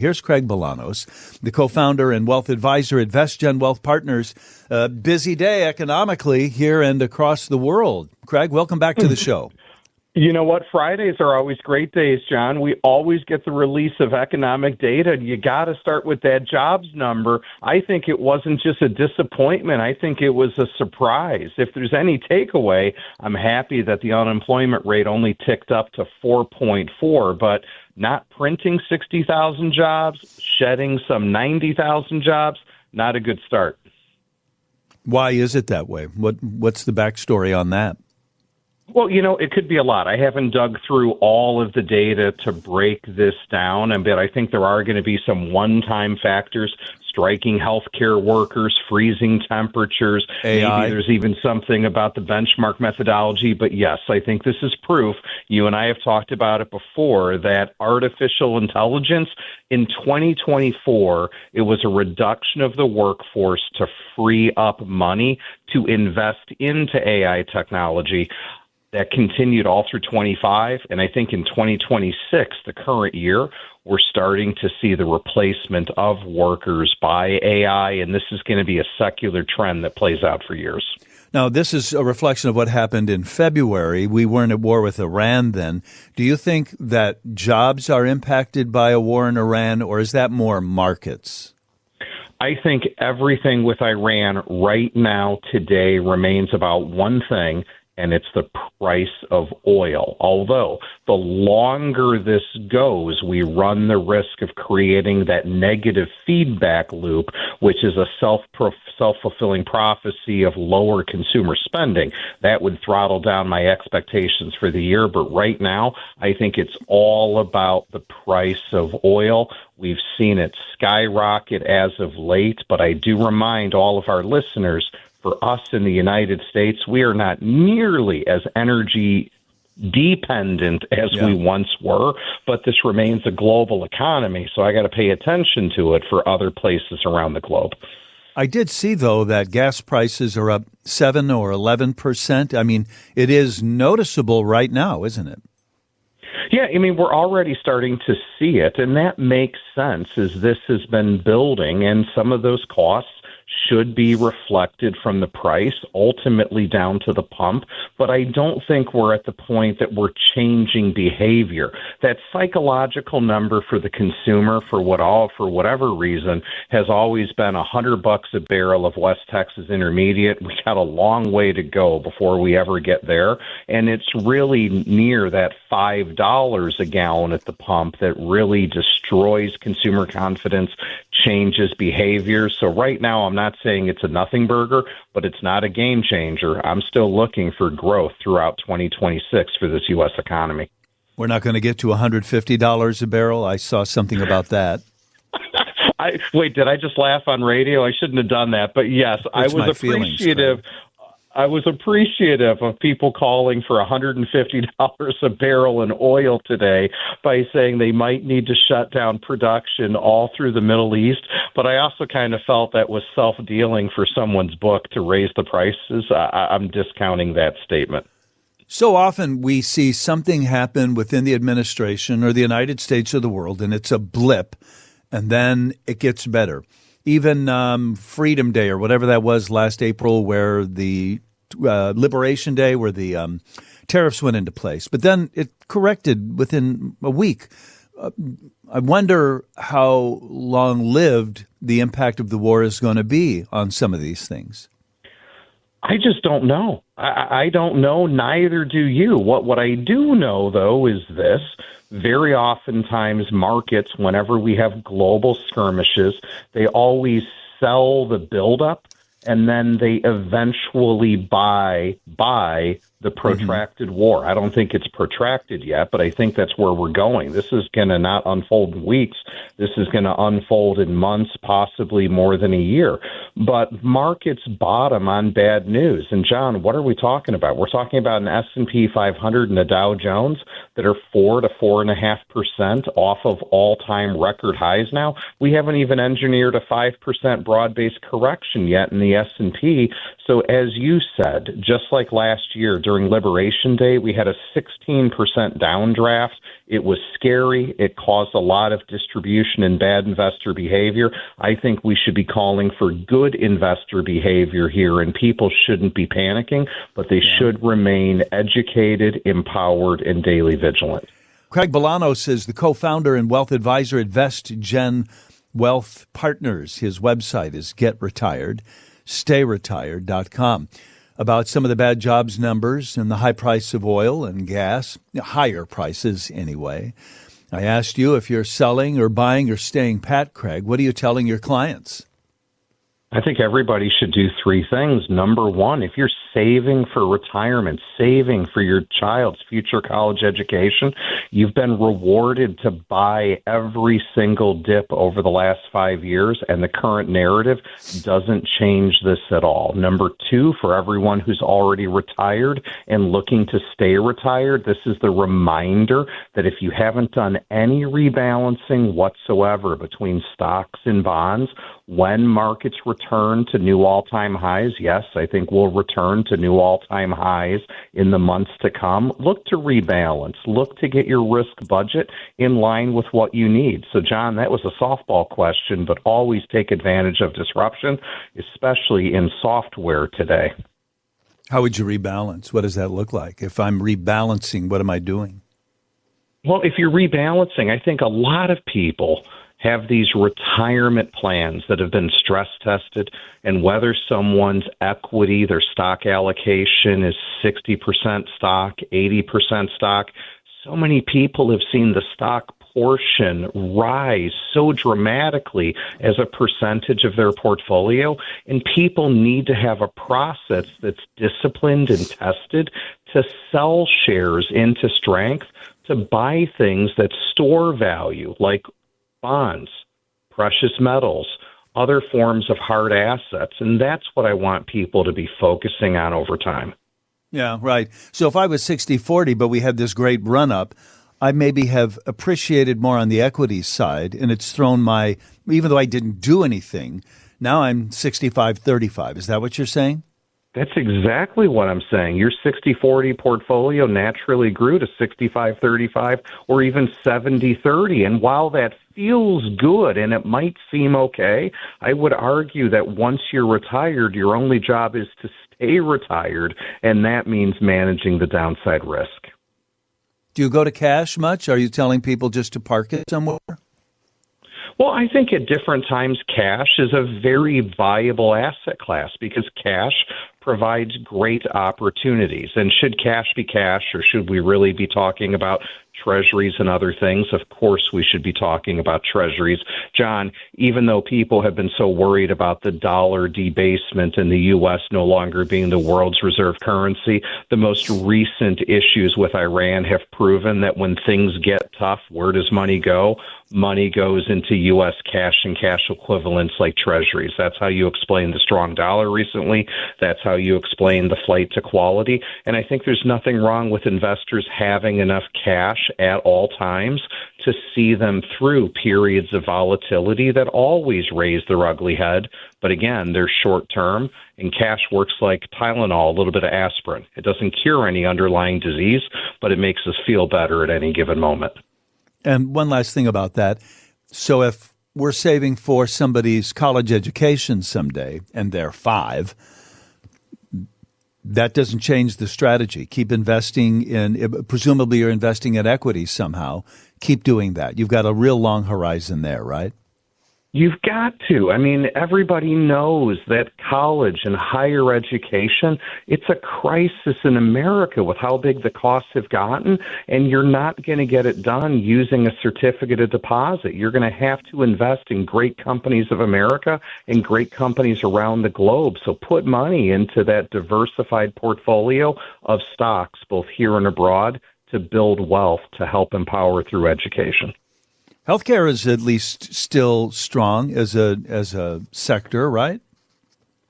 Here's Craig Bolanos, the co-founder and wealth advisor at VestGen Wealth Partners. Busy day economically here and across the world. Craig, welcome back to the show. You know what? Fridays are always great days, John. We always get the release of economic data. You got to start with that jobs number. I think it wasn't just a disappointment. I think it was a surprise. If there's any takeaway, I'm happy that the unemployment rate only ticked up to 4.4, but not printing 60,000 jobs, shedding some 90,000 jobs, not a good start. Why is it that way? What's the backstory on that? Well, you know, it could be a lot. I haven't dug through all of the data to break this down, but I think there are going to be some one-time factors, striking healthcare workers, freezing temperatures. AI. Maybe there's even something about the benchmark methodology. But yes, I think this is proof. You and I have talked about it before, that artificial intelligence in 2024, it was a reduction of the workforce to free up money to invest into AI technology. That continued all through 25, and I think in 2026, the current year, we're starting to see the replacement of workers by AI, and this is going to be a secular trend that plays out for years. Now, this is a reflection of what happened in February. We weren't at war with Iran then. Do you think that jobs are impacted by a war in Iran, or is that more markets? I think everything with Iran right now, today, remains about one thing, and it's the price of oil. Although the longer this goes, we run the risk of creating that negative feedback loop, which is a self-fulfilling prophecy of lower consumer spending. That would throttle down my expectations for the year. But right now, I think it's all about the price of oil. We've seen it skyrocket as of late, but I do remind all of our listeners, for us in the United States, we are not nearly as energy dependent as we once were, but this remains a global economy, so I got to pay attention to it for other places around the globe. I did see, though, that gas prices are up 7 or 11%. I mean, it is noticeable right now, isn't it? Yeah, I mean, we're already starting to see it, and that makes sense as this has been building, and some of those costs should be reflected from the price, ultimately down to the pump. But I don't think we're at the point that we're changing behavior. That psychological number for the consumer, for whatever reason, has always been $100 a barrel of West Texas Intermediate. We got a long way to go before we ever get there. And it's really near that $5 a gallon at the pump that really destroys consumer confidence, changes behavior. So right now, I'm not saying it's a nothing burger, but it's not a game changer. I'm still looking for growth throughout 2026 for this U.S. economy. We're not going to get to $150 a barrel. I saw something about that. Wait, did I just laugh on radio? I shouldn't have done that. But yes, I was appreciative. I was appreciative of people calling for $150 a barrel in oil today by saying they might need to shut down production all through the Middle East. But I also kind of felt that was self-dealing for someone's book to raise the prices. I'm discounting that statement. So often we see something happen within the administration or the United States or the world, and it's a blip, and then it gets better. Even Freedom Day or whatever that was last April, where the Liberation Day, where the tariffs went into place. But then it corrected within a week. I wonder how long-lived the impact of the war is going to be on some of these things. I just don't know. I don't know. Neither do you. What I do know, though, is this. Very oftentimes markets, whenever we have global skirmishes, they always sell the buildup, and then they eventually buy the protracted war. I don't think it's protracted yet, but I think that's where we're going. This is going to not unfold in weeks. This is going to unfold in months, possibly more than a year. But markets bottom on bad news. And, John, what are we talking about? We're talking about an S&P 500 and a Dow Jones that are 4 to 4.5% off of all-time record highs now. We haven't even engineered a 5% broad-based correction yet in the S&P. So as you said, just like last year during Liberation Day, we had a 16% downdraft. It was scary. It caused a lot of distribution and bad investor behavior. I think we should be calling for good investor behavior here, and people shouldn't be panicking, but they should remain educated, empowered, and daily vigilant. Craig Bolanos is the co-founder and wealth advisor at VestGen Wealth Partners. His website is getretired.stay-retired.com. About some of the bad jobs numbers and the high price of oil and gas, higher prices anyway. I asked you if you're selling or buying or staying pat, Craig. What are you telling your clients? I think everybody should do three things. Number one, if you're saving for retirement, saving for your child's future college education, you've been rewarded to buy every single dip over the last 5 years, and the current narrative doesn't change this at all. Number two, for everyone who's already retired and looking to stay retired, this is the reminder that if you haven't done any rebalancing whatsoever between stocks and bonds, when markets return to new all-time highs, yes, I think we'll return to new all-time highs in the months to come. Look to rebalance. Look to get your risk budget in line with what you need. So, John, that was a softball question, but always take advantage of disruption, especially in software today. How would you rebalance? What does that look like? If I'm rebalancing, what am I doing? Well, if you're rebalancing, I think a lot of people have these retirement plans that have been stress tested, and whether someone's equity, their stock allocation is 60% stock, 80% stock, so many people have seen the stock portion rise so dramatically as a percentage of their portfolio, and people need to have a process that's disciplined and tested to sell shares into strength, to buy things that store value, like bonds, precious metals, other forms of hard assets. And that's what I want people to be focusing on over time. Yeah, right. So if I was 60-40, but we had this great run-up, I maybe have appreciated more on the equity side, and it's thrown my, even though I didn't do anything, now I'm 65-35. Is that what you're saying? That's exactly what I'm saying. Your 60-40 portfolio naturally grew to 65-35 or even 70-30. And while that feels good and it might seem okay, I would argue that once you're retired, your only job is to stay retired, and that means managing the downside risk. Do you go to cash much? Are you telling people just to park it somewhere? Well, I think at different times cash is a very viable asset class because cash provides great opportunities. And should cash be cash, or should we really be talking about Treasuries and other things? Of course, we should be talking about Treasuries. John, even though people have been so worried about the dollar debasement and the U.S. no longer being the world's reserve currency, the most recent issues with Iran have proven that when things get tough, where does money go? Money goes into U.S. cash and cash equivalents like Treasuries. That's how you explain the strong dollar recently. That's how you explain the flight to quality. And I think there's nothing wrong with investors having enough cash at all times to see them through periods of volatility that always raise their ugly head. But again, they're short term, and cash works like Tylenol, a little bit of aspirin. It doesn't cure any underlying disease, but it makes us feel better at any given moment. And one last thing about that. So if we're saving for somebody's college education someday, and they're 5, that doesn't change the strategy. Keep investing in, presumably you're investing in equity somehow. Keep doing that. You've got a real long horizon there, right? You've got to. I mean, everybody knows that college and higher education, it's a crisis in America with how big the costs have gotten, and you're not going to get it done using a certificate of deposit. You're going to have to invest in great companies of America and great companies around the globe. So put money into that diversified portfolio of stocks, both here and abroad, to build wealth to help empower through education. Healthcare is at least still strong as a sector, right?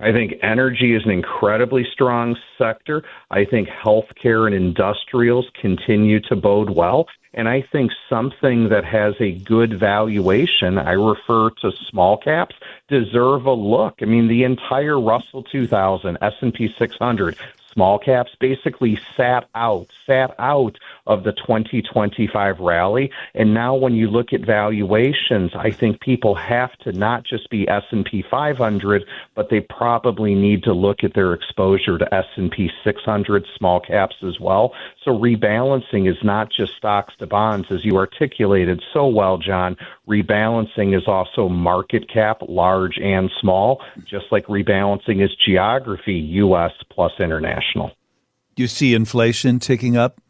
I think energy is an incredibly strong sector. I think healthcare and industrials continue to bode well. And I think something that has a good valuation, I refer to small caps, deserve a look. I mean, the entire Russell 2000, S&P 600, small caps basically sat out of the 2025 rally. And now when you look at valuations, I think people have to not just be S&P 500, but they probably need to look at their exposure to S&P 600 small caps as well. So rebalancing is not just stocks to bonds, as you articulated so well, John. Rebalancing is also market cap, large and small, just like rebalancing is geography, U.S. plus international. Do you see inflation ticking up?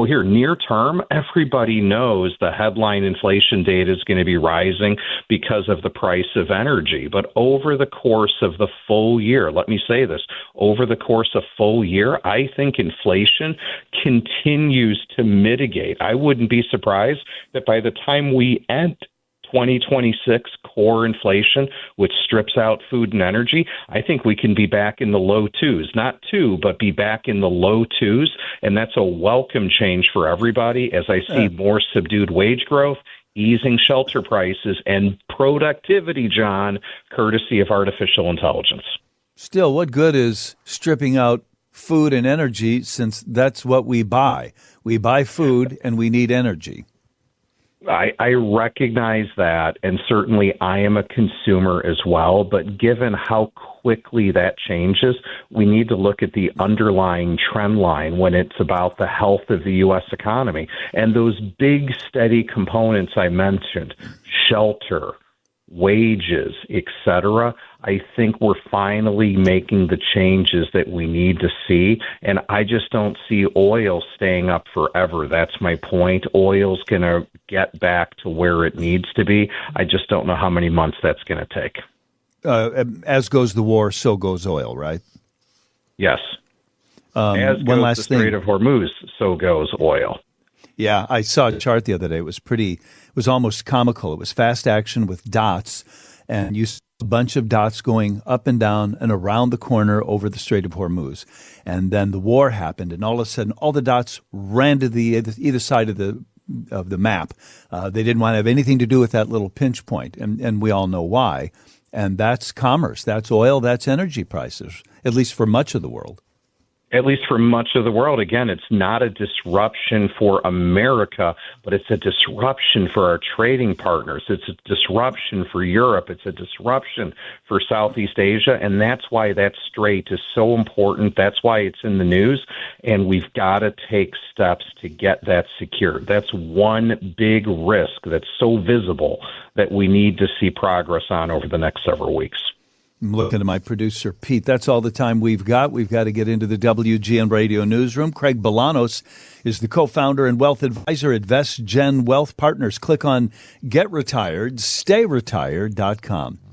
Here, near term, everybody knows the headline inflation data is going to be rising because of the price of energy. But over the course of the full year, let me say this, over the course of full year, I think inflation continues to mitigate. I wouldn't be surprised that by the time we end 2026 core inflation, which strips out food and energy, I think we can be back in the low twos, not two, but be back in the low twos. And that's a welcome change for everybody as I see more subdued wage growth, easing shelter prices, and productivity, John, courtesy of artificial intelligence. Still, what good is stripping out food and energy, since that's what we buy? We buy food and we need energy. I recognize that, and certainly I am a consumer as well, but given how quickly that changes, we need to look at the underlying trend line when it's about the health of the U.S. economy. And those big, steady components I mentioned, shelter, wages, etc., I think we're finally making the changes that we need to see, and I just don't see oil staying up forever. That's my point. Oil's going to get back to where it needs to be. I just don't know how many months that's going to take. As goes the war, so goes oil, right? Yes. As one goes last the Strait thing. of Hormuz, so goes oil. Yeah, I saw a chart the other day. It was almost comical. It was fast action with dots, and you saw a bunch of dots going up and down and around the corner over the Strait of Hormuz. And then the war happened, and all of a sudden, all the dots ran to the either side of the map. They didn't want to have anything to do with that little pinch point, and we all know why. And that's commerce, that's oil, that's energy prices, at least for much of the world. At least for much of the world. Again, it's not a disruption for America, but it's a disruption for our trading partners. It's a disruption for Europe. It's a disruption for Southeast Asia. And that's why that strait is so important. That's why it's in the news. And we've got to take steps to get that secured. That's one big risk that's so visible that we need to see progress on over the next several weeks. I'm looking at my producer, Pete. That's all the time we've got. We've got to get into the WGN Radio newsroom. Craig Bolanos is the co-founder and wealth advisor at VestGen Wealth Partners. Click on Get Retired, StayRetired.com.